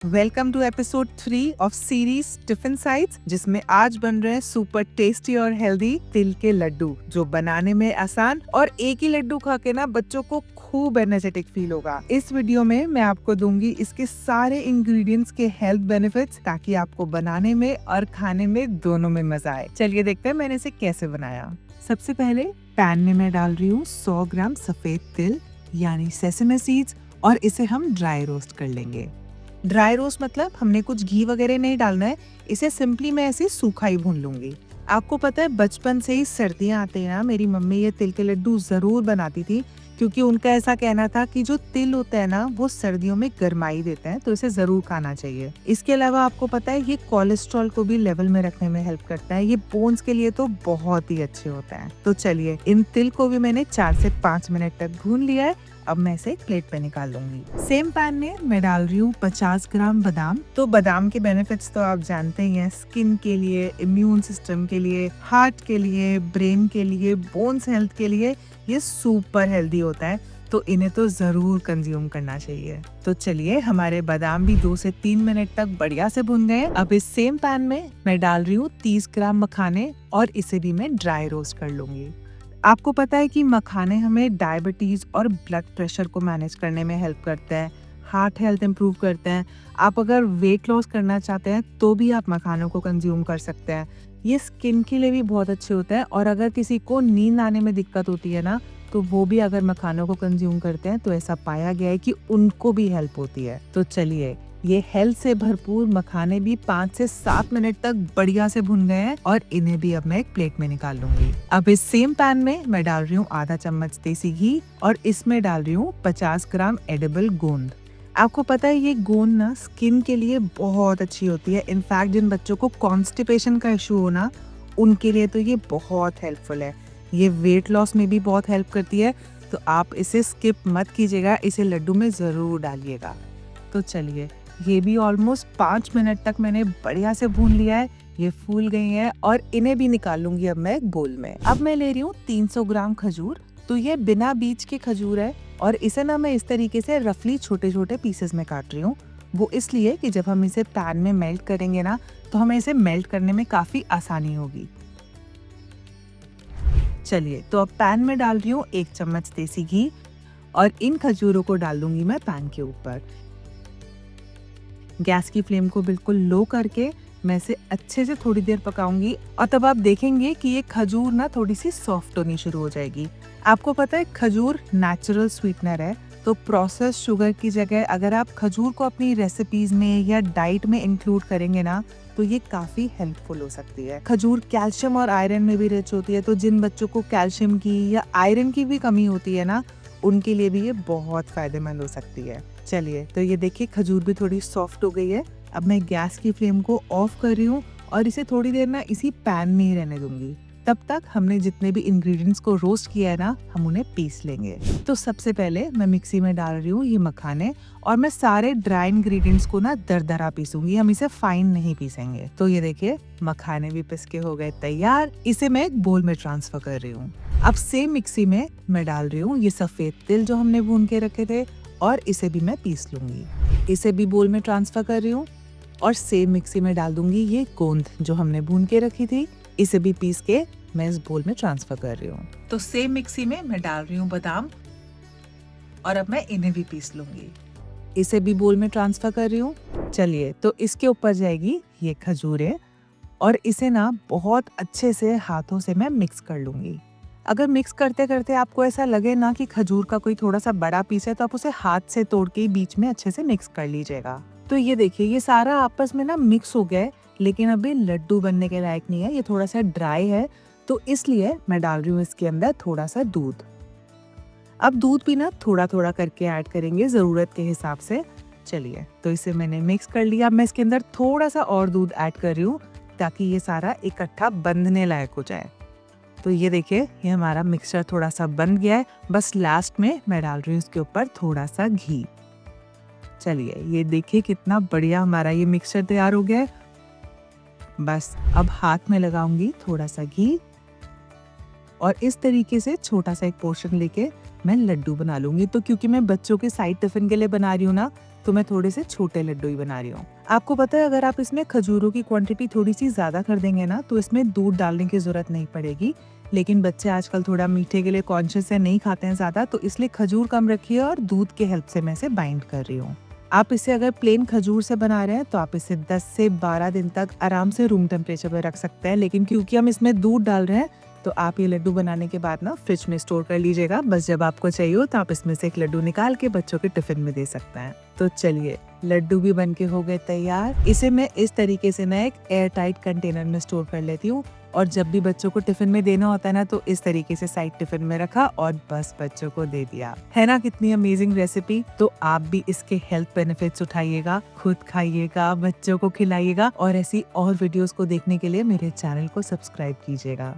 Welcome to episode 3 of series tiffin sites, जिसमें आज बन रहे हैं सुपर टेस्टी और हेल्दी तिल के लड्डू, जो बनाने में आसान और एक ही लड्डू खा के ना बच्चों को खूब एनर्जेटिक फील होगा। इस वीडियो में मैं आपको दूंगी इसके सारे इंग्रेडिएंट्स के हेल्थ बेनिफिट्स, ताकि आपको बनाने में और खाने में दोनों में मजा आए। चलिए देखते हैं मैंने इसे कैसे बनाया। सबसे पहले पैन में मैं डाल रही हूँ 100 ग्राम सफेद तिल यानी सेसमे सीड्स, और इसे हम ड्राई रोस्ट कर लेंगे। ड्राई रोस्ट मतलब हमने कुछ घी वगैरह नहीं डालना है, इसे सिंपली मैं ऐसे सूखा ही भून लूंगी। आपको पता है बचपन से ही सर्दियां आते हैं ना, मेरी मम्मी ये तिल के लड्डू जरूर बनाती थी, क्योंकि उनका ऐसा कहना था कि जो तिल होता है ना वो सर्दियों में गर्माई देता है, तो इसे जरूर खाना चाहिए। इसके अलावा आपको पता है ये कोलेस्ट्रॉल को भी लेवल में रखने में हेल्प करता है, ये बोन्स के लिए तो बहुत ही अच्छे होता है। तो चलिए, इन तिल को भी मैंने 4 से 5 मिनट तक भून लिया है। अब मैं इसे प्लेट पे निकाल लूंगी। सेम पैन में मैं डाल रही हूँ 50 ग्राम बादाम। तो बादाम के बेनिफिट्स तो आप जानते ही हैं, स्किन के लिए, इम्यून सिस्टम के लिए, हार्ट के लिए, ब्रेन के लिए, बोन्स हेल्थ के लिए ये सुपर हेल्दी होता है, तो इन्हें तो जरूर कंज्यूम करना चाहिए। तो चलिए, हमारे बादाम भी 2 से 3 मिनट तक बढ़िया से भुन गए। अब इस सेम पैन में मैं डाल रही हूँ 30 ग्राम मखाने, और इसे भी मैं ड्राई रोस्ट कर लूंगी। आपको पता है कि मखाने हमें डायबिटीज और ब्लड प्रेशर को मैनेज करने में हेल्प करते हैं, हार्ट हेल्थ इंप्रूव करते हैं। आप अगर वेट लॉस करना चाहते हैं तो भी आप मखानों को कंज्यूम कर सकते हैं। ये स्किन के लिए भी बहुत अच्छे होते हैं, और अगर किसी को नींद आने में दिक्कत होती है ना, तो वो भी अगर मखानों को कंज्यूम करते हैं तो ऐसा पाया गया है कि उनको भी हेल्प होती है। तो चलिए, ये हेल्थ से भरपूर मखाने भी 5 से 7 मिनट तक बढ़िया से भुन गए हैं, और इन्हें भी अब मैं एक प्लेट में निकाल लूंगी। अब इस सेम पैन में मैं डाल रही हूँ आधा चम्मच देसी घी, और इसमें डाल रही हूँ 50 ग्राम एडिबल गोंद। आपको पता है ये गोंद ना स्किन के लिए बहुत अच्छी होती है। इनफैक्ट जिन बच्चों को कॉन्स्टिपेशन का इशू हो ना, उनके लिए तो ये बहुत हेल्पफुल है। ये वेट लॉस में भी बहुत हेल्प करती है, तो आप इसे स्किप मत कीजिएगा, इसे लड्डू में जरूर डालिएगा। तो चलिए, ये भी ऑलमोस्ट 5 मिनट तक मैंने बढ़िया से भून लिया है। ये फूल गई हैं, और इन्हें भी निकाल लूंगी अब मैं एक बोल में। अब मैं ले रही हूँ 300 ग्राम खजूर। तो ये बिना बीज के खजूर है, और इसे ना मैं इस तरीके से रफली छोटे छोटे पीसेस में काट रही हूँ। वो इसलिए कि जब हम इसे पैन में मेल्ट करेंगे ना, तो हमें इसे मेल्ट करने में काफी आसानी होगी। चलिए, तो अब पैन में डाल रही हूँ 1 चम्मच देसी घी, और इन खजूरों को डाल दूंगी मैं पैन के ऊपर। गैस की फ्लेम को बिल्कुल लो करके मैं इसे अच्छे से थोड़ी देर पकाऊंगी, और तब आप देखेंगे कि ये खजूर ना थोड़ी सी सॉफ्ट होनी शुरू हो जाएगी। आपको पता है खजूर नेचुरल स्वीटनर है, तो प्रोसेस शुगर की जगह अगर आप खजूर को अपनी रेसिपीज में या डाइट में इंक्लूड करेंगे ना, तो ये काफी हेल्पफुल हो सकती है। खजूर कैल्शियम और आयरन में भी रिच होती है, तो जिन बच्चों को कैल्शियम की या आयरन की भी कमी होती है ना, उनके लिए भी ये बहुत फायदेमंद हो सकती है। चलिए, तो ये देखिए खजूर भी थोड़ी सॉफ्ट हो गई है। अब मैं गैस की फ्लेम को ऑफ कर रही हूँ, और इसे थोड़ी देर ना इसी पैन में ही रहने दूंगी। तब तक हमने जितने भी इंग्रेडिएंट्स को रोस्ट किया है ना, हम उन्हें पीस लेंगे। तो सबसे पहले मैं मिक्सी में डाल रही हूँ ये मखाने, और मैं सारे ड्राई इंग्रेडिएंट्स को ना दरदरा पीसूंगी, हम इसे फाइन नहीं पीसेंगे। तो ये देखिए, मखाने भी पिस के हो गए तैयार। इसे मैं एक बोल में ट्रांसफर कर रही हूँ। अब सेम मिक्सी में मैं डाल रही हूँ ये सफेद तिल जो हमने भून के रखे थे, और इसे भी मैं पीस लूंगी। इसे भी बोल में ट्रांसफर कर रही हूँ, और सेम मिक्सी में डाल दूंगी ये गोंद जो हमने भून के रखी थी, इसे भी पीस के मैं इस बोल में ट्रांसफर कर रही हूँ। तो सेम मिक्सी में मैं डाल रही हूँ बादाम, और अब मैं इन्हें भी पीस लूंगी। इसे भी बोल में ट्रांसफर कर रही हूँ। चलिए, तो इसके ऊपर जाएगी ये खजूरें, और इसे ना बहुत अच्छे से हाथों से मैं मिक्स कर लूंगी। अगर मिक्स करते करते आपको ऐसा लगे ना कि खजूर का कोई थोड़ा सा बड़ा पीस है, तो आप उसे हाथ से तोड़ के बीच में अच्छे से मिक्स कर लीजिएगा। तो ये देखिए, ये सारा आपस में ना मिक्स हो गया है, लेकिन अभी लड्डू बनने के लायक नहीं है, ये थोड़ा सा ड्राई है, तो इसलिए मैं डाल रही हूँ इसके अंदर थोड़ा सा दूध। अब दूध भी ना थोड़ा थोड़ा करके ऐड करेंगे जरूरत के हिसाब से। चलिए, तो इसे मैंने मिक्स कर लिया। अब मैं इसके अंदर थोड़ा सा और दूध ऐड कर रही हूँ, ताकि ये सारा इकट्ठा बंधने लायक हो जाए। तो ये देखिए, ये हमारा मिक्सचर थोड़ा सा बन गया है। बस लास्ट में मैं डाल रही हूँ इसके ऊपर थोड़ा सा घी। चलिए, ये देखिए कितना बढ़िया हमारा ये मिक्सचर तैयार हो गया है। बस अब हाथ में लगाऊंगी थोड़ा सा घी, और इस तरीके से छोटा सा एक पोर्शन लेके मैं लड्डू बना लूंगी। तो क्योंकि मैं बच्चों के साइड टिफिन के लिए बना रही हूँ ना, तो मैं थोड़े से छोटे लड्डू ही बना रही हूँ। आपको पता है अगर आप इसमें खजूरों की क्वांटिटी थोड़ी सी ज्यादा कर देंगे ना तो इसमें दूध डालने की जरूरत नहीं पड़ेगी। लेकिन बच्चे आजकल थोड़ा मीठे के लिए कॉन्शियस है, नहीं खाते हैं ज्यादा, तो इसलिए खजूर कम रखिए और दूध के हेल्प से मैं इसे बाइंड कर रही हूँ। आप इसे अगर प्लेन खजूर से बना रहे हैं तो आप इसे 10 से 12 दिन तक आराम से रूम टेम्परेचर पर रख सकते हैं। लेकिन क्योंकि हम इसमें दूध डाल रहे हैं तो आप ये लड्डू बनाने के बाद ना फ्रिज में स्टोर कर लीजिएगा। बस जब आपको चाहिए हो तो आप इसमें से एक लड्डू निकाल के बच्चों के टिफिन में दे सकते हैं। तो चलिए, लड्डू भी बन के हो गए तैयार। इसे मैं इस तरीके से ना एक एयर टाइट कंटेनर में स्टोर कर लेती हूँ और जब भी बच्चों को टिफिन में देना होता है ना तो इस तरीके से साइड टिफिन में रखा और बस बच्चों को दे दिया। है ना कितनी अमेजिंग रेसिपी। तो आप भी इसके हेल्थ बेनिफिट्स उठाइएगा, खुद खाइएगा, बच्चों को खिलाइएगा और ऐसी और वीडियोस को देखने के लिए मेरे चैनल को सब्सक्राइब कीजिएगा।